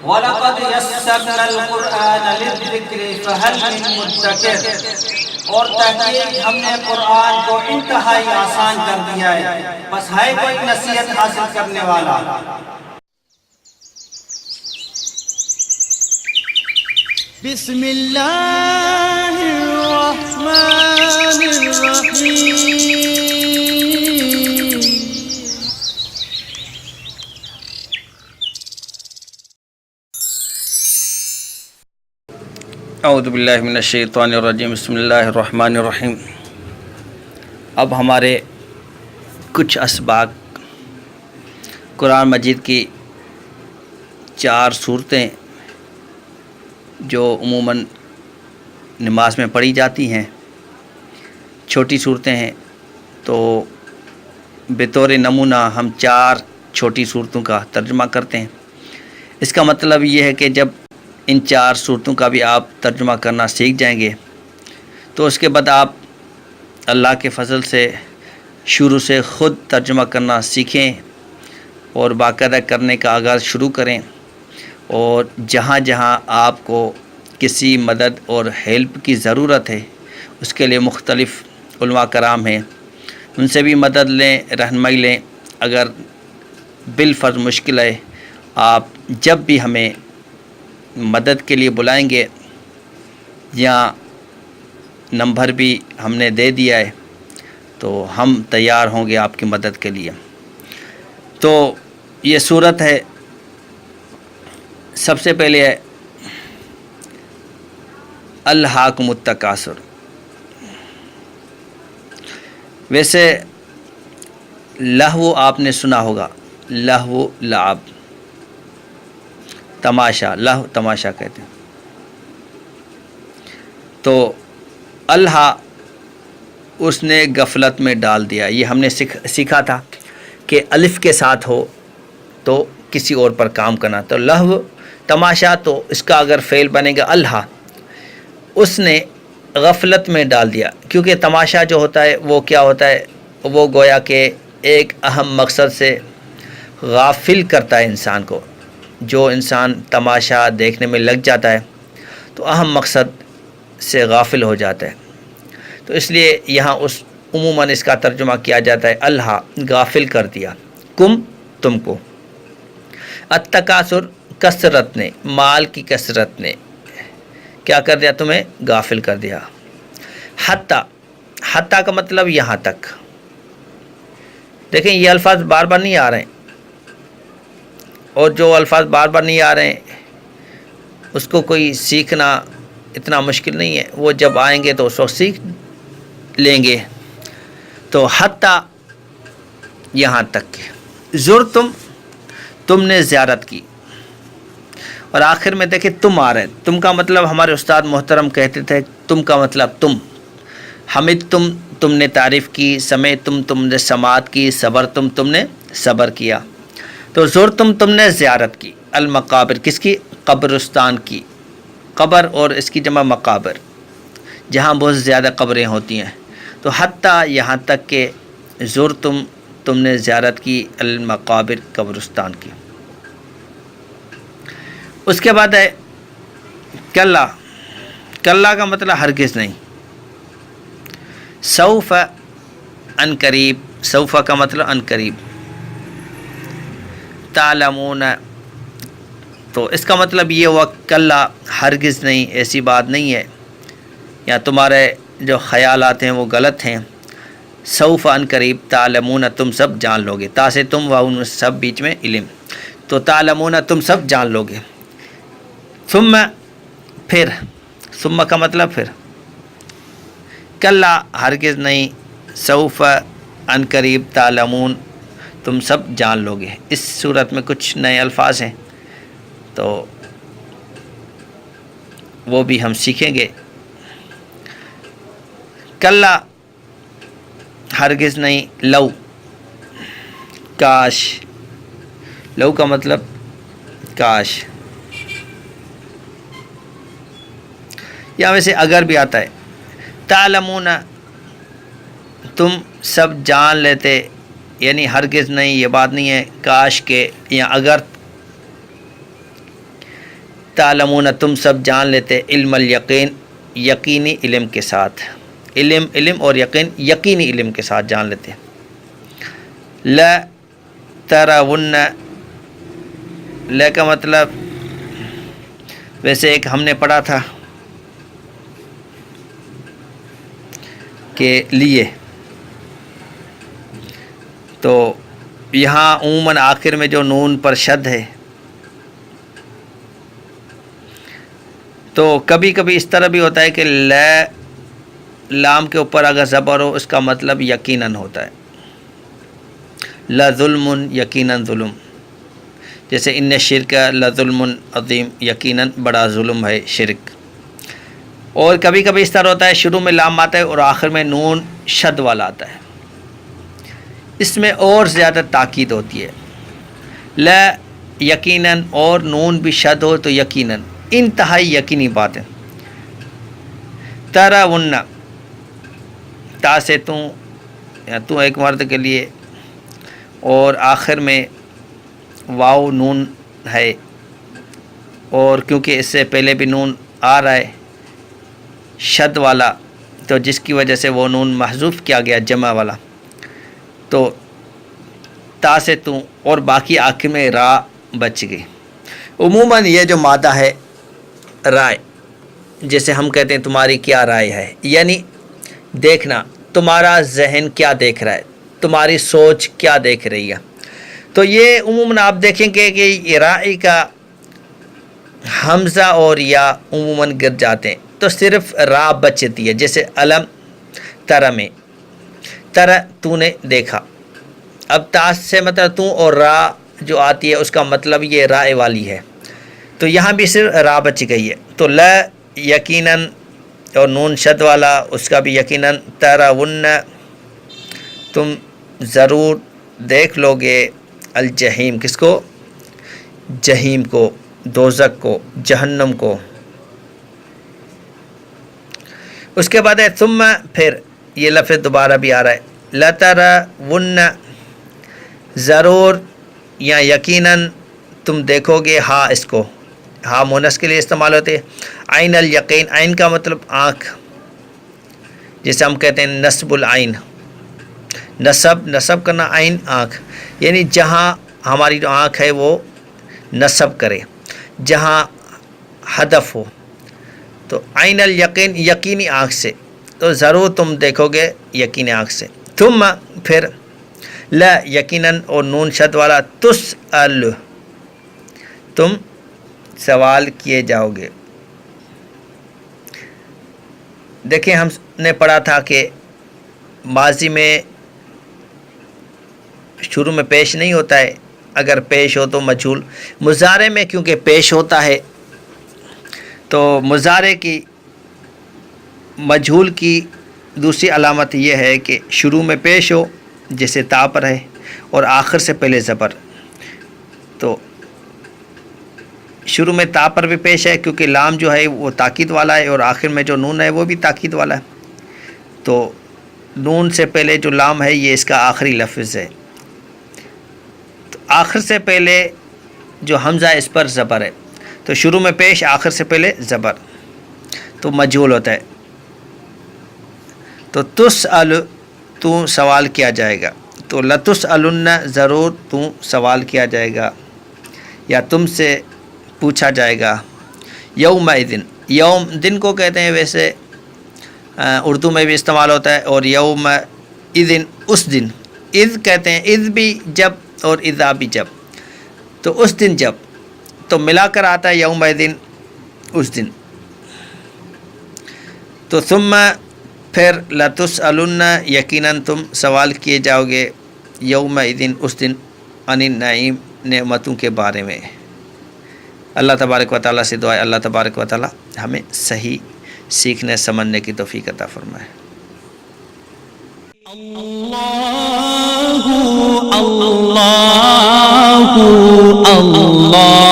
وَلَقَدْ يَسَّرْنَا الْقُرْآنَ لِلذِّكْرِ فَهَلْ مِن مُدَّكِرٍ، اور تحقیق ہم نے قرآن کو انتہائی آسان کر دیا ہے، بس ہے کوئی نصیحت حاصل کرنے والا۔ بسم اللہ الرحمن الرحیم۔ اعوذ باللہ من الشیطان الرجیم، بسم اللہ الرحمن الرحیم۔ اب ہمارے کچھ اسباق قرآن مجید کی 4 صورتیں جو عموماً نماز میں پڑھی جاتی ہیں، چھوٹی صورتیں ہیں، تو بطور نمونہ ہم 4 چھوٹی صورتوں کا ترجمہ کرتے ہیں۔ اس کا مطلب یہ ہے کہ جب ان 4 صورتوں کا بھی آپ ترجمہ کرنا سیکھ جائیں گے تو اس کے بعد آپ اللہ کے فضل سے شروع سے خود ترجمہ کرنا سیکھیں اور باقاعدہ کرنے کا آغاز شروع کریں، اور جہاں جہاں آپ کو کسی مدد اور ہیلپ کی ضرورت ہے اس کے لیے مختلف علماء کرام ہیں، ان سے بھی مدد لیں، رہنمائی لیں۔ اگر بالفرض مشکل ہے، آپ جب بھی ہمیں مدد کے لیے بلائیں گے، یا نمبر بھی ہم نے دے دیا ہے، تو ہم تیار ہوں گے آپ کی مدد کے لیے۔ تو یہ صورت ہے، سب سے پہلے ہے الہاکم التکاثر۔ ویسے لہو آپ نے سنا ہوگا، لہو لعب، تماشا، لہو تماشا کہتے ہیں۔ تو الہا اس نے غفلت میں ڈال دیا، یہ ہم نے سیکھا تھا کہ الف کے ساتھ ہو تو کسی اور پر کام کرنا، تو لہو تماشا، تو اس کا اگر فعل بنے گا الہا، اس نے غفلت میں ڈال دیا، کیونکہ تماشا جو ہوتا ہے وہ کیا ہوتا ہے، وہ گویا کہ ایک اہم مقصد سے غافل کرتا ہے انسان کو۔ جو انسان تماشا دیکھنے میں لگ جاتا ہے تو اہم مقصد سے غافل ہو جاتا ہے، تو اس لیے یہاں عموماً اس کا ترجمہ کیا جاتا ہے الہا، غافل کر دیا، کم تم کو۔ التکاثر کثرت نے، مال کی کثرت نے کیا کر دیا، تمہیں غافل کر دیا۔ حتیٰ، حتیٰ کا مطلب یہاں تک۔ دیکھیں یہ الفاظ بار بار نہیں آ رہے ہیں، اور جو الفاظ بار بار نہیں آ رہے ہیں اس کو کوئی سیکھنا اتنا مشکل نہیں ہے، وہ جب آئیں گے تو اس وقت سیکھ لیں گے۔ تو حتیٰ یہاں تک کہ زرتم، تم نے زیارت کی، اور آخر میں دیکھیں تم آ رہے ہیں۔ تم کا مطلب ہمارے استاد محترم کہتے تھے، تم کا مطلب تم، حمد تم نے تعریف کی، سمع تم نے سماعت کی، صبر تم نے صبر کیا۔ تو زرتم تم نے زیارت کی، المقابر کس کی، قبرستان کی، قبر اور اس کی جمع مقابر، جہاں بہت زیادہ قبریں ہوتی ہیں۔ تو حتیٰ یہاں تک کہ زرتم تم نے زیارت کی، المقابر قبرستان کی۔ اس کے بعد ہے کلا، کلا کا مطلب ہرگز نہیں، سوف ان قریب، سوف کا مطلب ان قریب، تعلمون، تو اس کا مطلب یہ ہوا کلا ہرگز نہیں، ایسی بات نہیں ہے، یا تمہارے جو خیالات ہیں وہ غلط ہیں۔ سوف ان قریب، تعلمون تم سب جان لو گے، تا سے تم و سب بیچ میں علم، تو تعلمون تم سب جان لو گے۔ ثم، پھر، ثم کا مطلب پھر، کلا ہرگز نہیں، سوف ان قریب، تعلمون تم سب جان لو گے۔ اس صورت میں کچھ نئے الفاظ ہیں تو وہ بھی ہم سیکھیں گے۔ کلا ہرگز نہیں، لو، کاش، لو کا مطلب کاش، یا ویسے اگر بھی آتا ہے۔ تعلمون تم سب جان لیتے، یعنی ہرگز نہیں، یہ بات نہیں ہے کاش کے یا اگر تعلمون تم سب جان لیتے علم الیقین یقینی علم کے ساتھ، علم اور یقین یقینی علم کے ساتھ جان لیتے. لا ترون، لا کا مطلب ویسے ایک ہم نے پڑھا تھا کہ لیے، تو یہاں عموماً آخر میں جو نون پر شد ہے، تو کبھی کبھی اس طرح بھی ہوتا ہے کہ لام کے اوپر اگر زبر ہو اس کا مطلب یقیناً ہوتا ہے. لظلم یقیناً ظلم، جیسے ان شرک لظلم عظیم، یقیناً بڑا ظلم ہے شرک. اور کبھی کبھی اس طرح ہوتا ہے شروع میں لام آتا ہے اور آخر میں نون شد والا آتا ہے، اس میں اور زیادہ تاکید ہوتی ہے. لا یقیناً اور نون بھی شد ہو تو یقیناً، انتہائی یقینی بات ہے. ترون، تا سے تو ایک مرد کے لیے، اور آخر میں واو نون ہے، اور کیونکہ اس سے پہلے بھی نون آ رہا ہے شد والا، تو جس کی وجہ سے وہ نون محذوف کیا گیا جمع والا، تو تا سے تو، اور باقی آخر میں را بچ گئی. عموماً یہ جو مادہ ہے رائے، جیسے ہم کہتے ہیں تمہاری کیا رائے ہے، یعنی دیکھنا تمہارا ذہن کیا دیکھ رہا ہے، تمہاری سوچ کیا دیکھ رہی ہے. تو یہ عموماً آپ دیکھیں گے کہ یہ رائے کا حمزہ اور یا عموماً گر جاتے ہیں تو صرف را بچتی ہے. جیسے علم تر میں، تر تو نے دیکھا، اب تا سے مطلب تو، اور را جو آتی ہے اس کا مطلب یہ رائے والی ہے، تو یہاں بھی صرف را بچ گئی ہے. تو لا یقیناً اور نون شد والا اس کا بھی یقیناً. ترون تم ضرور دیکھ لو گے، الجحیم کس کو؟ جہیم کو، دوزخ کو، جہنم کو. اس کے بعد ہے ثم، پھر یہ لفظ دوبارہ بھی آ رہا ہے لترون، ضرور یا یقیناً تم دیکھو گے. ہاں اس کو ہاں مونس کے لیے استعمال ہوتے ہیں. عین الیقین، عین کا مطلب آنکھ، جسے ہم کہتے ہیں نصب العین، نصب کرنا، عین آنکھ، یعنی جہاں ہماری جو آنکھ ہے وہ نصب کرے، جہاں ہدف ہو. تو عین الیقین یقینی آنکھ سے، تو ضرور تم دیکھو گے یقینی آنکھ سے. ثم، پھر لا یقیناً اور نون شد والا تسأل، تم سوال کیے جاؤ گے. دیکھیں ہم نے پڑھا تھا کہ ماضی میں شروع میں پیش نہیں ہوتا ہے، اگر پیش ہو تو مجھول. مضارع میں کیونکہ پیش ہوتا ہے تو مضارع کی مجھول کی دوسری علامت یہ ہے کہ شروع میں پیش ہو جیسے تا پر ہے، اور آخر سے پہلے زبر. تو شروع میں تا پر بھی پیش ہے کیونکہ لام جو ہے وہ تاکید والا ہے، اور آخر میں جو نون ہے وہ بھی تاکید والا ہے. تو نون سے پہلے جو لام ہے یہ اس کا آخری لفظ ہے. تو آخر سے پہلے جو حمزہ اس پر زبر ہے، تو شروع میں پیش، آخر سے پہلے زبر، تو مجھول ہوتا ہے. تو تسأل، تو سوال کیا جائے گا. تو لتسألن، ضرور تو سوال کیا جائے گا یا تم سے پوچھا جائے گا. یومئذ، یوم دن کو کہتے ہیں، ویسے اردو میں بھی استعمال ہوتا ہے. اور یومئذ اس دن، اذ کہتے ہیں، اذ بھی جب اور اذا بھی جب، تو اس دن جب، تو ملا کر آتا ہے یومئذ اس دن. تو ثم، پھر لتسألن یقیناً تم سوال کیے جاؤ گے، یومئذ اس دن، عن النعیم نعمتوں کے بارے میں. اللہ تبارک و تعالیٰ سے دعا ہے اللہ تبارک و تعالیٰ ہمیں صحیح سیکھنے سمجھنے کی توفیق عطا فرمائے. اللہ اللہ